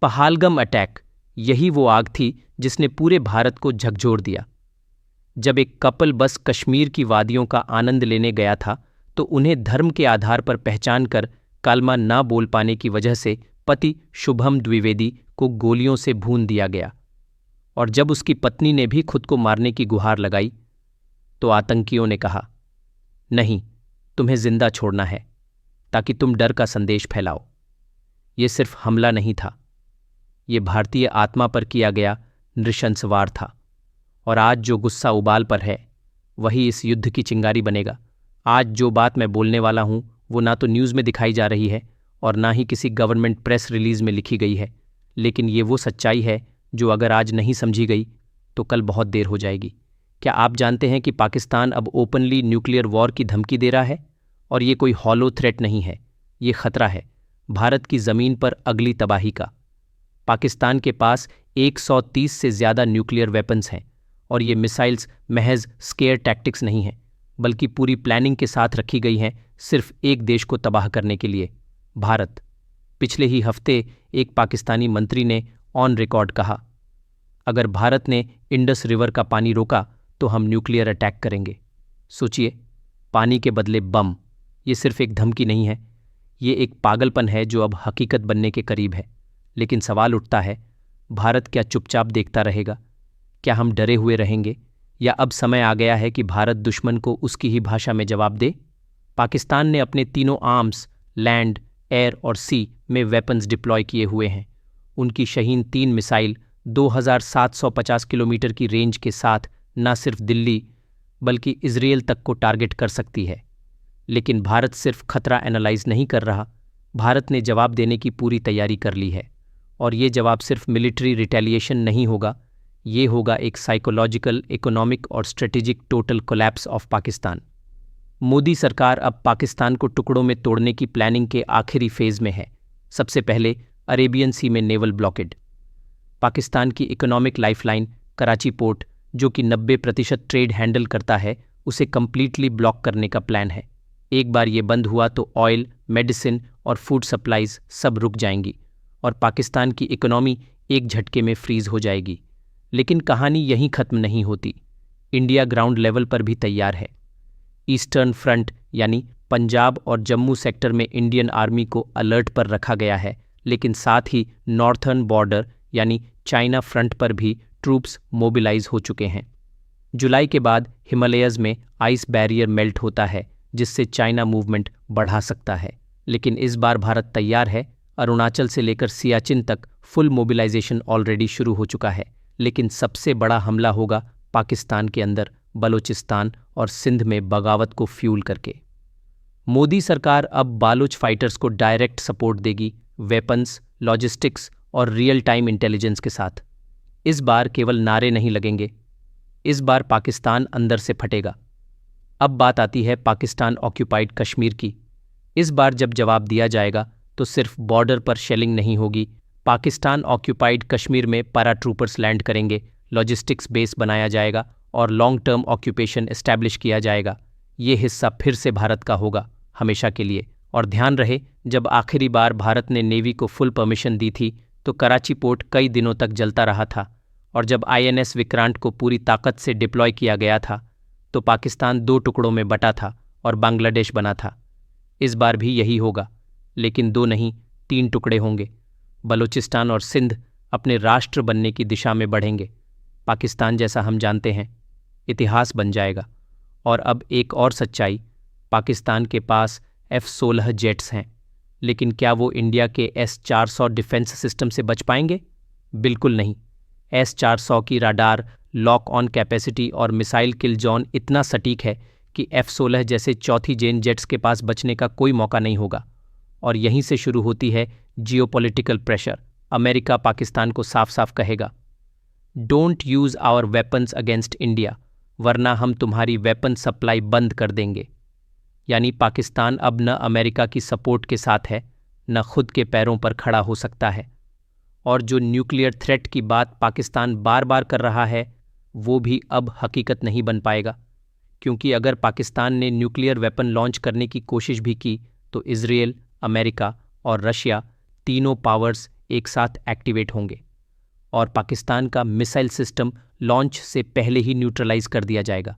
Pahalgam attack, यही वो आग थी जिसने पूरे भारत को झकझोर दिया। जब एक कपल बस कश्मीर की वादियों का आनंद लेने गया था तो उन्हें धर्म के आधार पर पहचान कर कालमा ना बोल पाने की वजह से पति शुभम द्विवेदी को गोलियों से भून दिया गया। और जब उसकी पत्नी ने भी खुद को मारने की गुहार लगाई तो आतंकियों ने कहा, नहीं, तुम्हें जिंदा छोड़ना है ताकि तुम डर का संदेश फैलाओ। ये सिर्फ हमला नहीं था, ये भारतीय आत्मा पर किया गया नृशंसवार था। और आज जो गुस्सा उबाल पर है वही इस युद्ध की चिंगारी बनेगा। आज जो बात मैं बोलने वाला हूं वो ना तो न्यूज़ में दिखाई जा रही है और ना ही किसी गवर्नमेंट प्रेस रिलीज में लिखी गई है, लेकिन ये वो सच्चाई है जो अगर आज नहीं समझी गई तो कल बहुत देर हो जाएगी। क्या आप जानते हैं कि पाकिस्तान अब ओपनली न्यूक्लियर वॉर की धमकी दे रहा है? और ये कोई हॉलो थ्रेट नहीं है, ये खतरा है भारत की ज़मीन पर अगली तबाही का। पाकिस्तान के पास 130 से ज़्यादा न्यूक्लियर वेपन्स हैं और ये मिसाइल्स महज स्केयर टैक्टिक्स नहीं हैं, बल्कि पूरी प्लानिंग के साथ रखी गई हैं सिर्फ एक देश को तबाह करने के लिए, भारत। पिछले ही हफ्ते एक पाकिस्तानी मंत्री ने ऑन रिकॉर्ड कहा, अगर भारत ने इंडस रिवर का पानी रोका तो हम न्यूक्लियर अटैक करेंगे। सोचिए, पानी के बदले बम। ये सिर्फ एक धमकी नहीं है, ये एक पागलपन है जो अब हकीकत बनने के करीब है। लेकिन सवाल उठता है, भारत क्या चुपचाप देखता रहेगा? क्या हम डरे हुए रहेंगे, या अब समय आ गया है कि भारत दुश्मन को उसकी ही भाषा में जवाब दे? पाकिस्तान ने अपने तीनों आर्म्स, लैंड, एयर और सी में वेपन्स डिप्लॉय किए हुए हैं। उनकी शाहीन 3 मिसाइल 2750 किलोमीटर की रेंज के साथ न सिर्फ दिल्ली बल्कि इजराइल तक को टारगेट कर सकती है। लेकिन भारत सिर्फ खतरा एनालाइज नहीं कर रहा, भारत ने जवाब देने की पूरी तैयारी कर ली है। और ये जवाब सिर्फ मिलिट्री रिटेलिएशन नहीं होगा, ये होगा एक साइकोलॉजिकल, इकोनॉमिक और strategic total collapse of Pakistan. Modi सरकार अब पाकिस्तान को टुकड़ों में तोड़ने की प्लानिंग के आखिरी फेज में है। सबसे पहले अरेबियन सी में नेवल ब्लॉकेड। पाकिस्तान की इकोनॉमिक लाइफलाइन कराची पोर्ट, जो कि 90% ट्रेड हैंडल करता है, उसे कंप्लीटली ब्लॉक करने का प्लान है। एक बार ये बंद हुआ तो ऑयल, मेडिसिन और फूड सप्लाईज सब रुक जाएंगी और पाकिस्तान की इकोनॉमी एक झटके में फ्रीज हो जाएगी। लेकिन कहानी यहीं खत्म नहीं होती। इंडिया ग्राउंड लेवल पर भी तैयार है। ईस्टर्न फ्रंट यानी पंजाब और जम्मू सेक्टर में इंडियन आर्मी को अलर्ट पर रखा गया है, लेकिन साथ ही नॉर्थर्न बॉर्डर यानी चाइना फ्रंट पर भी ट्रूप्स मोबिलाइज हो चुके हैं। जुलाई के बाद हिमालयज़ में आइस बैरियर मेल्ट होता है, जिससे चाइना मूवमेंट बढ़ा सकता है। लेकिन इस बार भारत तैयार है। अरुणाचल से लेकर सियाचिन तक फुल मोबिलाइजेशन ऑलरेडी शुरू हो चुका है। लेकिन सबसे बड़ा हमला होगा पाकिस्तान के अंदर, बलोचिस्तान और सिंध में बगावत को फ्यूल करके। मोदी सरकार अब बालूच फाइटर्स को डायरेक्ट सपोर्ट देगी, वेपन्स, लॉजिस्टिक्स और रियल टाइम इंटेलिजेंस के साथ। इस बार केवल नारे नहीं लगेंगे, इस बार पाकिस्तान अंदर से फटेगा। अब बात आती है पाकिस्तान ऑक्यूपाइड कश्मीर की। इस बार जब जवाब दिया जाएगा तो सिर्फ बॉर्डर पर शेलिंग नहीं होगी। पाकिस्तान ऑक्यूपाइड कश्मीर में पैराट्रूपर्स लैंड करेंगे, लॉजिस्टिक्स बेस बनाया जाएगा और लॉन्ग टर्म ऑक्यूपेशन एस्टैब्लिश किया जाएगा। ये हिस्सा फिर से भारत का होगा, हमेशा के लिए। और ध्यान रहे, जब आखिरी बार भारत ने नेवी को फुल परमिशन दी थी तो कराची पोर्ट कई दिनों तक जलता रहा था, और जब INS विक्रांत को पूरी ताकत से डिप्लॉय किया गया था तो पाकिस्तान 2 टुकड़ों में बटा था और बांग्लादेश बना था। इस बार भी यही होगा, लेकिन 2 नहीं 3 टुकड़े होंगे। बलूचिस्तान और सिंध अपने राष्ट्र बनने की दिशा में बढ़ेंगे। पाकिस्तान जैसा हम जानते हैं इतिहास बन जाएगा। और अब एक और सच्चाई, पाकिस्तान के पास F-16 जेट्स हैं, लेकिन क्या वो इंडिया के S-400 डिफेंस सिस्टम से बच पाएंगे? बिल्कुल नहीं। S-400 की राडार, लॉक ऑन कैपेसिटी और मिसाइल किल जोन इतना सटीक है कि F-16 जैसे चौथी जेन जेट्स के पास बचने का कोई मौका नहीं होगा। और यहीं से शुरू होती है जियोपॉलिटिकल प्रेशर। अमेरिका पाकिस्तान को साफ साफ कहेगा, don't use our weapons against India, वरना हम तुम्हारी वेपन सप्लाई बंद कर देंगे। यानी पाकिस्तान अब न अमेरिका की सपोर्ट के साथ है, न खुद के पैरों पर खड़ा हो सकता है। और जो न्यूक्लियर थ्रेट की बात पाकिस्तान बार बार कर रहा है, वो भी अब हकीकत नहीं बन पाएगा। क्योंकि अगर पाकिस्तान ने न्यूक्लियर वेपन लॉन्च करने की कोशिश भी की तो इजराइल, अमेरिका और रशिया तीनों पावर्स एक साथ एक्टिवेट होंगे और पाकिस्तान का मिसाइल सिस्टम लॉन्च से पहले ही न्यूट्रलाइज कर दिया जाएगा।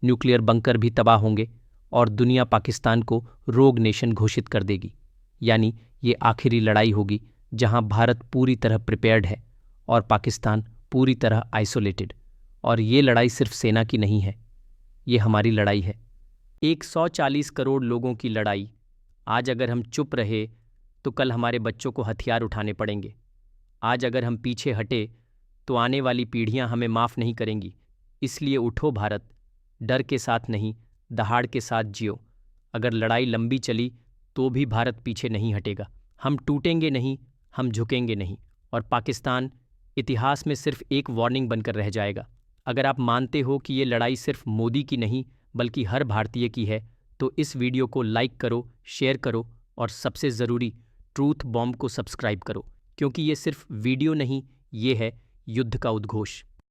न्यूक्लियर बंकर भी तबाह होंगे और दुनिया पाकिस्तान को रोग नेशन घोषित कर देगी। यानी ये आखिरी लड़ाई होगी जहां भारत पूरी तरह प्रिपेयर्ड है और पाकिस्तान पूरी तरह आइसोलेटेड। और ये लड़ाई सिर्फ सेना की नहीं है, ये हमारी लड़ाई है। 140 करोड़ लोगों की लड़ाई। आज अगर हम चुप रहे तो कल हमारे बच्चों को हथियार उठाने पड़ेंगे। आज अगर हम पीछे हटे तो आने वाली पीढ़ियां हमें माफ़ नहीं करेंगी। इसलिए उठो भारत, डर के साथ नहीं, दहाड़ के साथ जियो। अगर लड़ाई लंबी चली तो भी भारत पीछे नहीं हटेगा। हम टूटेंगे नहीं, हम झुकेंगे नहीं, और पाकिस्तान इतिहास में सिर्फ एक वार्निंग बनकर रह जाएगा। अगर आप मानते हो कि ये लड़ाई सिर्फ मोदी की नहीं बल्कि हर भारतीय की है, तो इस वीडियो को लाइक करो, शेयर करो और सबसे ज़रूरी ट्रूथ बॉम्ब को सब्सक्राइब करो, क्योंकि ये सिर्फ वीडियो नहीं, ये है युद्ध का उद्घोष।